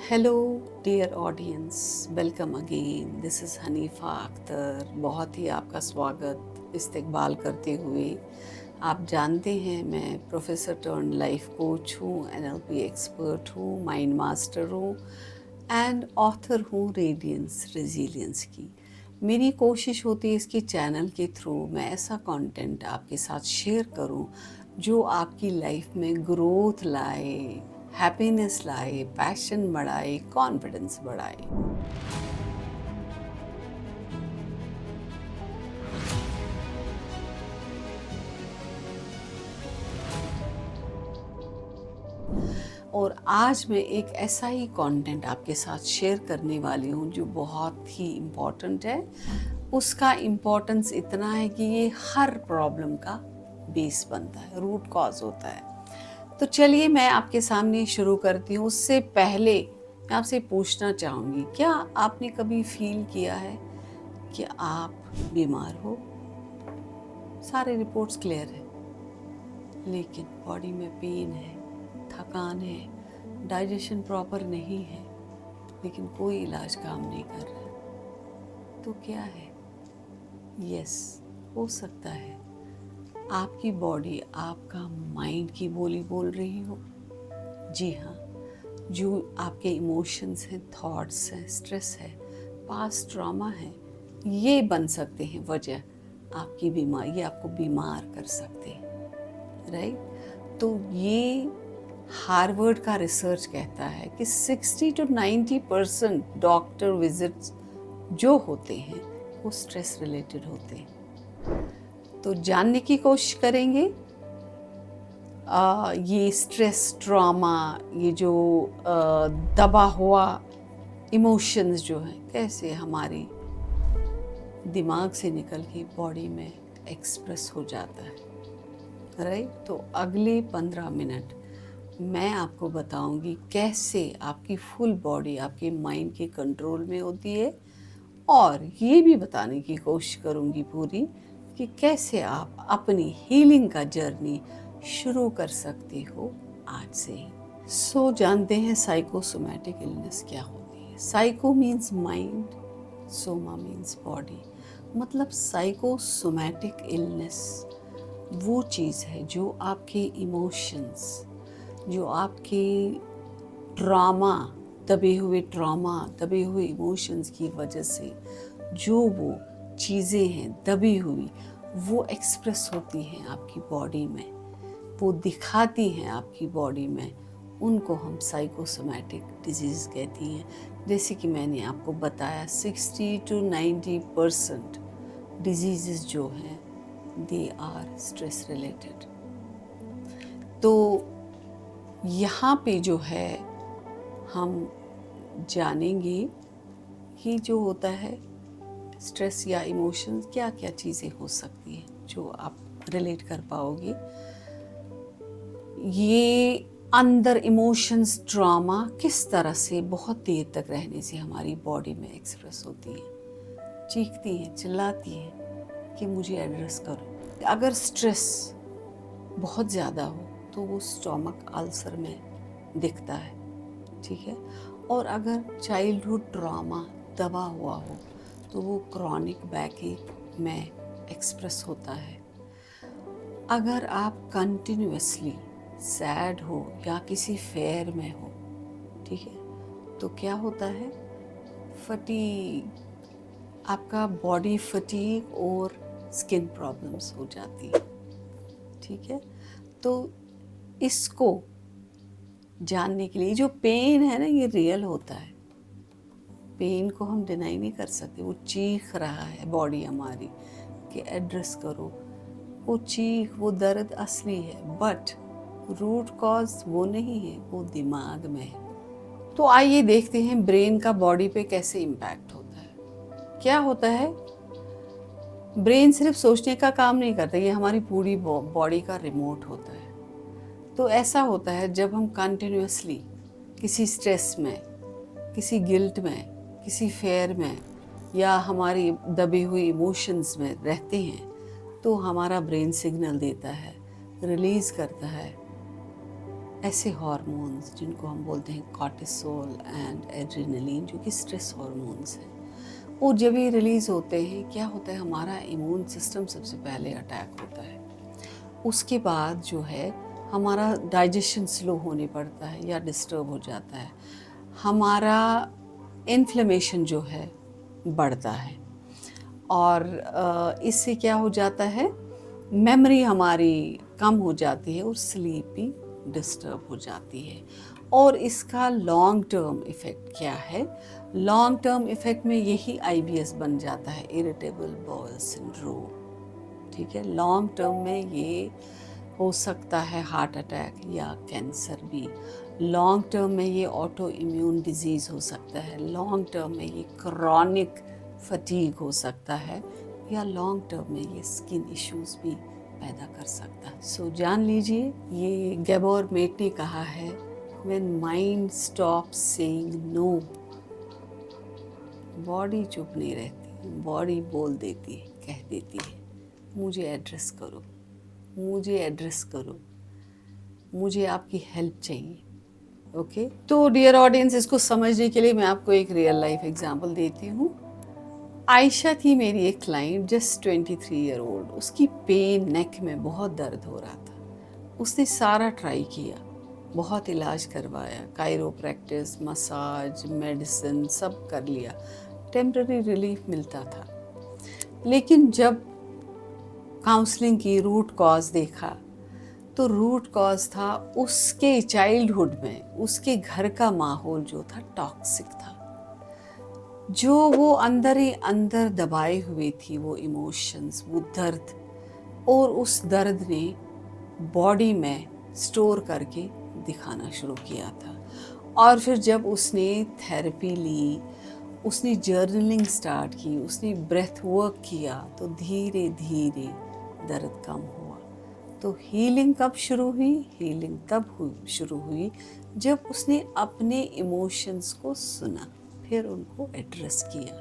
Hello dear audience, welcome again. This is Hanifa Akhtar. बहुत ही आपका स्वागत इस्तकबाल करते हुए। आप जानते हैं मैं प्रोफेसर टर्न लाइफ कोच हूँ, एनएलपी एक्सपर्ट हूँ, माइंड मास्टर हूँ एंड ऑथर हूँ रेडियंस रेजिलियंस की। मेरी कोशिश होती है इसके चैनल के थ्रू मैं ऐसा कंटेंट आपके साथ शेयर करूं जो आपकी लाइफ में ग्रोथ लाए, हैप्पीनेस लाए, पैशन बढ़ाए, कॉन्फिडेंस बढ़ाए। और आज मैं एक ऐसा ही कंटेंट आपके साथ शेयर करने वाली हूँ जो बहुत ही इम्पोर्टेंट है। उसका इम्पोर्टेंस इतना है कि ये हर प्रॉब्लम का बेस बनता है, रूट कॉज होता है। तो चलिए मैं आपके सामने शुरू करती हूँ। उससे पहले मैं आपसे पूछना चाहूँगी, क्या आपने कभी फील किया है कि आप बीमार हो? सारे रिपोर्ट्स क्लियर है लेकिन बॉडी में पेन है, थकान है, डाइजेशन प्रॉपर नहीं है, लेकिन कोई इलाज काम नहीं कर रहा। तो क्या है? यस, हो सकता है आपकी बॉडी आपका माइंड की बोली बोल रही हो। जी हाँ, जो आपके इमोशंस हैं, थॉट्स हैं, स्ट्रेस है, पास्ट ट्रॉमा है, ये बन सकते हैं वजह आपकी बीमारी, ये आपको बीमार कर सकते हैं, राइट? तो ये हार्वर्ड का रिसर्च कहता है कि 60 to 90% डॉक्टर विजिट्स जो होते हैं वो स्ट्रेस रिलेटेड होते हैं। तो जानने की कोशिश करेंगे ये स्ट्रेस, ट्रॉमा, ये जो दबा हुआ इमोशंस जो हैं कैसे हमारी दिमाग से निकल के बॉडी में एक्सप्रेस हो जाता है, राइट? तो अगले 15 मिनट मैं आपको बताऊंगी कैसे आपकी फुल बॉडी आपके माइंड के कंट्रोल में होती है, और ये भी बताने की कोशिश करूंगी पूरी कि कैसे आप अपनी हीलिंग का जर्नी शुरू कर सकते हो आज से ही। सो जानते हैं साइकोसोमैटिक इलनेस क्या होती है। Psycho means mind, Soma means body. मतलब साइकोसोमैटिक इलनेस वो चीज़ है जो आपके इमोशंस, जो आपके ट्रॉमा, दबे हुए इमोशंस की वजह से जो वो चीज़ें हैं दबी हुई, वो एक्सप्रेस होती हैं आपकी बॉडी में, वो दिखाती हैं आपकी बॉडी में, उनको हम साइकोसोमैटिक डिजीज़ कहती हैं। जैसे कि मैंने आपको बताया 60 to 90% डिजीज़ जो हैं दे आर स्ट्रेस रिलेटेड। तो यहाँ पे जो है हम जानेंगे कि जो होता है स्ट्रेस या इमोशंस, क्या क्या चीज़ें हो सकती हैं जो आप रिलेट कर पाओगे। ये अंदर इमोशंस, ट्रॉमा किस तरह से बहुत देर तक रहने से हमारी बॉडी में एक्सप्रेस होती है, चीखती हैं, चिल्लाती हैं कि मुझे एड्रेस करो। अगर स्ट्रेस बहुत ज़्यादा हो तो वो स्टोमक अल्सर में दिखता है, ठीक है। और अगर चाइल्डहुड ट्रॉमा दबा हुआ हो तो वो क्रॉनिक बैकएक में एक्सप्रेस होता है। अगर आप कंटिन्यूअसली सैड हो या किसी फेयर में हो, ठीक है, तो क्या होता है, फटीग, आपका बॉडी फटीग और स्किन प्रॉब्लम्स हो जाती है, ठीक है। तो इसको जानने के लिए, जो पेन है ना, ये रियल होता है। पेन को हम डिनाई नहीं कर सकते, वो चीख रहा है बॉडी हमारी कि एड्रेस करो। वो चीख, वो दर्द असली है, बट रूट कॉज वो नहीं है, वो दिमाग में है। तो आइए देखते हैं ब्रेन का बॉडी पे कैसे इम्पैक्ट होता है। क्या होता है, ब्रेन सिर्फ सोचने का काम नहीं करता, ये हमारी पूरी बॉडी का रिमोट होता है। तो ऐसा होता है जब हम कंटिन्यूअसली किसी स्ट्रेस में, किसी गिल्ट में, किसी फेयर में या हमारी दबी हुई इमोशंस में रहते हैं, तो हमारा ब्रेन सिग्नल देता है, रिलीज़ करता है ऐसे हार्मोन्स जिनको हम बोलते हैं कॉर्टिसोल एंड एड्रेनलिन, जो कि स्ट्रेस हार्मोन्स हैं, और जब ये रिलीज़ होते हैं क्या होता है, हमारा इम्यून सिस्टम सबसे पहले अटैक होता है। उसके बाद जो है हमारा डाइजेशन स्लो होने पड़ता है या डिस्टर्ब हो जाता है, हमारा इन्फ्लेमेशन जो है बढ़ता है, और इससे क्या हो जाता है, मेमोरी हमारी कम हो जाती है और स्लीप भी डिस्टर्ब हो जाती है। और इसका लॉन्ग टर्म इफ़ेक्ट क्या है, लॉन्ग टर्म इफ़ेक्ट में यही आईबीएस बन जाता है, इरिटेबल बाउल सिंड्रोम। ठीक है, लॉन्ग टर्म में ये हो सकता है हार्ट अटैक या कैंसर भी, लॉन्ग टर्म में ये ऑटो इम्यून डिजीज़ हो सकता है, लॉन्ग टर्म में ये क्रॉनिक फटीग हो सकता है, या लॉन्ग टर्म में ये स्किन इश्यूज भी पैदा कर सकता है। सो जान लीजिए, ये गैबोर मेट ने कहा है, when mind stop saying no, body चुप नहीं रहती, बॉडी बोल देती है, कह देती है मुझे एड्रेस करो, मुझे एड्रेस करो, मुझे आपकी हेल्प चाहिए। ओके, तो डियर ऑडियंस, इसको समझने के लिए मैं आपको एक रियल लाइफ एग्जांपल देती हूँ। आयशा थी मेरी एक क्लाइंट, जस्ट 23 ईयर ओल्ड। उसकी पेन, नेक में बहुत दर्द हो रहा था। उसने सारा ट्राई किया, बहुत इलाज करवाया, कायरोप्रैक्टिस, मसाज, मेडिसिन सब कर लिया, टेम्पररी रिलीफ मिलता था। लेकिन जब काउंसलिंग की, रूट कॉज देखा, तो रूट कॉज था उसके चाइल्डहुड में, उसके घर का माहौल जो था टॉक्सिक था, जो वो अंदर ही अंदर दबाए हुए थी, वो इमोशंस, वो दर्द, और उस दर्द ने बॉडी में स्टोर करके दिखाना शुरू किया था। और फिर जब उसने थेरेपी ली, उसने जर्नलिंग स्टार्ट की, उसने ब्रेथ वर्क किया, तो धीरे धीरे दर्द कम हुआ। तो हीलिंग कब शुरू हुई? हीलिंग तब शुरू हुई जब उसने अपने इमोशंस को सुना, फिर उनको एड्रेस किया,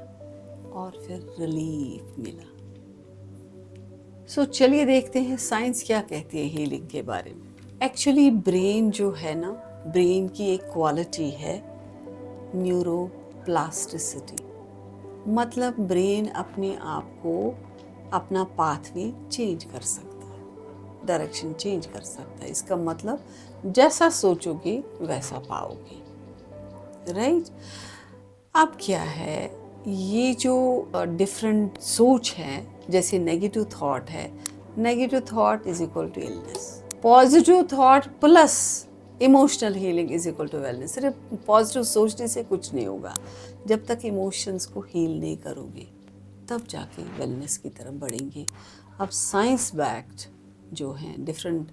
और फिर रिलीफ मिला। सो चलिए देखते हैं साइंस क्या कहती है हीलिंग के बारे में। एक्चुअली ब्रेन जो है ना, ब्रेन की एक क्वालिटी है न्यूरोप्लास्टिसिटी, मतलब ब्रेन अपने आप को, अपना पाथवे चेंज कर सकता है, डायरेक्शन चेंज कर सकता है। इसका मतलब जैसा सोचोगे वैसा पाओगे, राइट? अब क्या है, ये जो डिफरेंट सोच है, जैसे नेगेटिव थॉट है, negative thought is equal to illness, positive thought plus emotional healing is equal to wellness. सिर्फ पॉजिटिव सोचने से कुछ नहीं होगा, जब तक इमोशंस को हील नहीं करोगे तब जाके वेलनेस की तरफ बढ़ेंगे। अब साइंस बैक्ड जो हैं डिफरेंट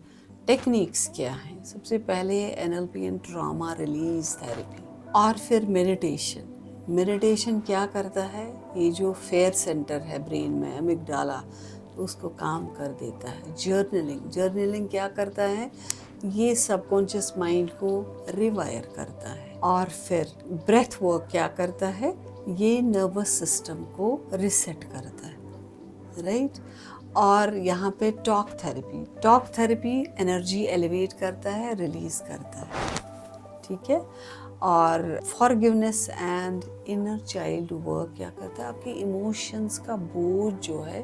टेक्निक्स क्या हैं, सबसे पहले NLP and trauma release therapy, और फिर मेडिटेशन। मेडिटेशन क्या करता है, ये जो फेयर सेंटर है ब्रेन में, अमिगडाला, उसको काम कर देता है। जर्नलिंग, जर्नलिंग क्या करता है, ये सबकॉन्शियस माइंड को रिवायर करता है। और फिर ब्रेथ वर्क क्या करता है, ये नर्वस सिस्टम को रिसेट करता है, राइट? और यहाँ पे talk therapy, talk therapy energy elevate करता है, रिलीज करता है, ठीक है? और forgiveness and inner child work क्या करता है, आपके इमोशंस का बोझ जो है,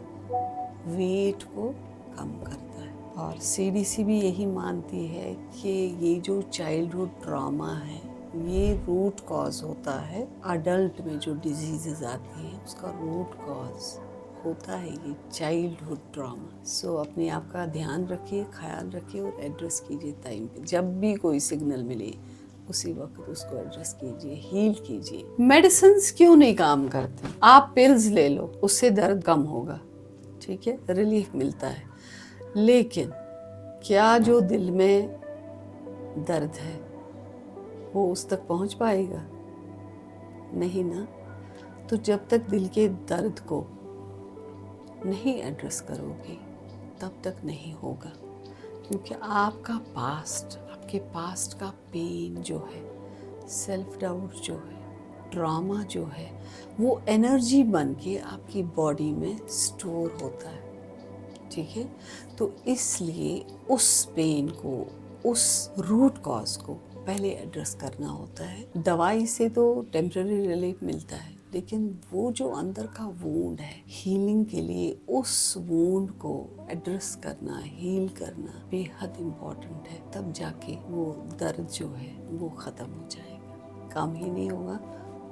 वेट को कम करता है। और सीडीसी भी यही मानती है कि ये जो चाइल्डहुड ट्रॉमा है, ये रूट कॉज होता है अडल्ट में जो डिजीजेज आती हैं, उसका रूट कॉज होता है ये चाइल्डहुड ट्रॉमा। सो अपने आप का ध्यान रखिए, ख्याल रखिए और एड्रेस कीजिए टाइम पे। जब भी कोई सिग्नल मिले उसी वक्त उसको एड्रेस कीजिए, हील कीजिए। मेडिसिन्स क्यों नहीं काम करते? आप पिल्स ले लो, उससे दर्द कम होगा, ठीक है, रिलीफ मिलता है। लेकिन क्या जो दिल में दर्द है वो उस तक पहुंच पाएगा? नहीं ना। तो जब तक दिल के दर्द को नहीं एड्रेस करोगे तब तक नहीं होगा, क्योंकि आपका पास्ट, आपके पास्ट का पेन जो है, सेल्फ डाउट जो है, ट्रॉमा जो है, वो एनर्जी बन के आपकी बॉडी में स्टोर होता है, ठीक है? तो इसलिए उस पेन को उस रूट कॉज को पहले एड्रेस करना होता है। दवाई से तो टेम्पररी रिलीफ मिलता है, लेकिन वो जो अंदर का वूंड है, हीलिंग के लिए उस वूंड को एड्रेस करना, हील करना बेहद इम्पोर्टेंट है। तब जाके वो दर्द जो है वो ख़त्म हो जाएगा। काम ही नहीं होगा,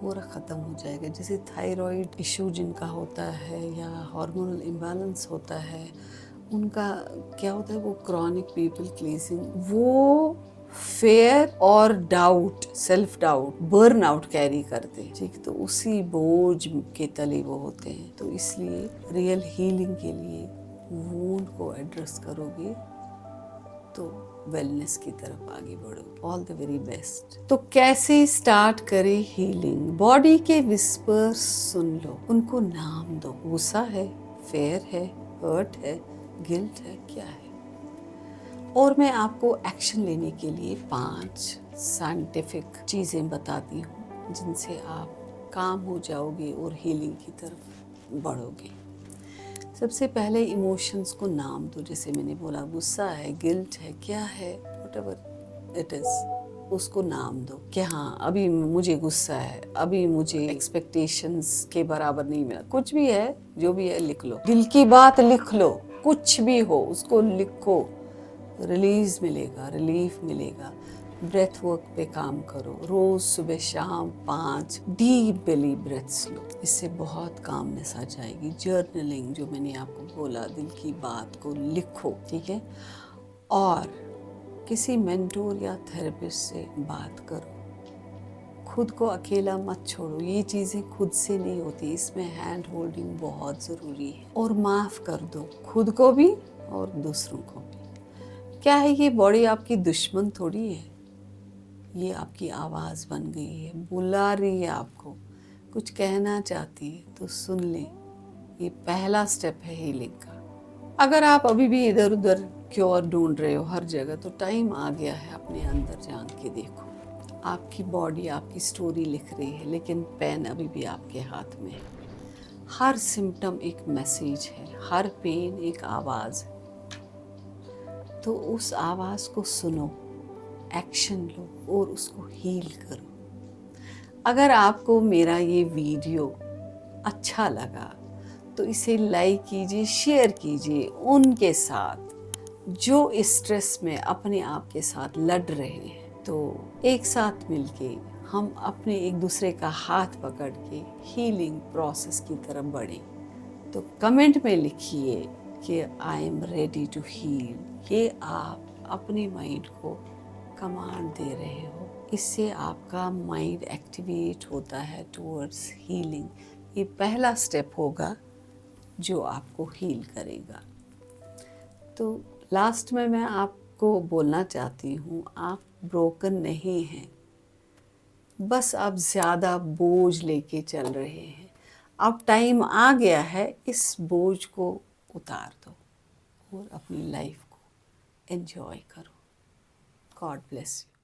पूरा ख़त्म हो जाएगा। जैसे थायराइड इशू जिनका होता है या हार्मोनल इम्बैलेंस होता है, उनका क्या होता है, वो क्रॉनिक पीपल प्लीजिंग, वो फेयर और doubt, self doubt, burn out carry करते हैं, ठीक। तो उसी बोझ के तले वो होते हैं। तो इसलिए रियल हीलिंग के लिए वूंड को एड्रेस करोगे तो वेलनेस की तरफ आगे बढ़ो। All the very best. तो कैसे स्टार्ट करें हीलिंग? बॉडी के विस्पर्स सुन लो, उनको नाम दो। गुस्सा है, फेयर है, हर्ट है, गिल्ट है, क्या है? और मैं आपको एक्शन लेने के लिए 5 साइंटिफिक चीज़ें बताती हूँ, जिनसे आप काम हो जाओगे और हीलिंग की तरफ बढ़ोगे। सबसे पहले इमोशंस को नाम दो। जैसे मैंने बोला, गुस्सा है, गिल्ट है, क्या है, व्हाटएवर इट इज़, उसको नाम दो कि हाँ अभी मुझे गुस्सा है, अभी मुझे एक्सपेक्टेशंस के बराबर नहीं मिला, कुछ भी है, जो भी है लिख लो। दिल की बात लिख लो, कुछ भी हो उसको लिखो, रिलीज मिलेगा, रिलीफ मिलेगा। ब्रेथ वर्क पे काम करो, रोज सुबह शाम 5 डीप बेली ब्रेथ्स लो, इससे बहुत कामनेस आ जाएगी। जर्नलिंग, जो मैंने आपको बोला, दिल की बात को लिखो, ठीक है। और किसी मेंटोर या थेरेपिस्ट से बात करो। खुद को अकेला मत छोड़ो, ये चीज़ें खुद से नहीं होती, इसमें हैंड होल्डिंग बहुत ज़रूरी है। और माफ़ कर दो, खुद को भी और दूसरों को भी। क्या है, ये बॉडी आपकी दुश्मन थोड़ी है, ये आपकी आवाज़ बन गई है, बुला रही है आपको, कुछ कहना चाहती है, तो सुन ले। ये पहला स्टेप है हीलिंग का। अगर आप अभी भी इधर उधर क्योर ढूंढ रहे हो हर जगह, तो टाइम आ गया है अपने अंदर जान के देखो। आपकी बॉडी आपकी स्टोरी लिख रही है, लेकिन पेन अभी भी आपके हाथ में है। हर सिम्टम एक मैसेज है, हर पेन एक आवाज़ है। तो उस आवाज़ को सुनो, एक्शन लो और उसको हील करो। अगर आपको मेरा ये वीडियो अच्छा लगा तो इसे लाइक कीजिए, शेयर कीजिए उनके साथ जो इस स्ट्रेस में अपने आप के साथ लड़ रहे हैं। तो एक साथ मिलके हम अपने एक दूसरे का हाथ पकड़ के हीलिंग प्रोसेस की तरफ बढ़ें। तो कमेंट में लिखिए कि I am ready to heal. ये आप अपने माइंड को कमांड दे रहे हो, इससे आपका माइंड एक्टिवेट होता है टुवर्ड्स हीलिंग। ये पहला स्टेप होगा जो आपको हील करेगा। तो लास्ट में मैं आपको बोलना चाहती हूँ, आप ब्रोकन नहीं हैं, बस आप ज़्यादा बोझ लेके चल रहे हैं। अब टाइम आ गया है, इस बोझ को उतार दो और अपनी लाइफ को एंजॉय करो। God bless you.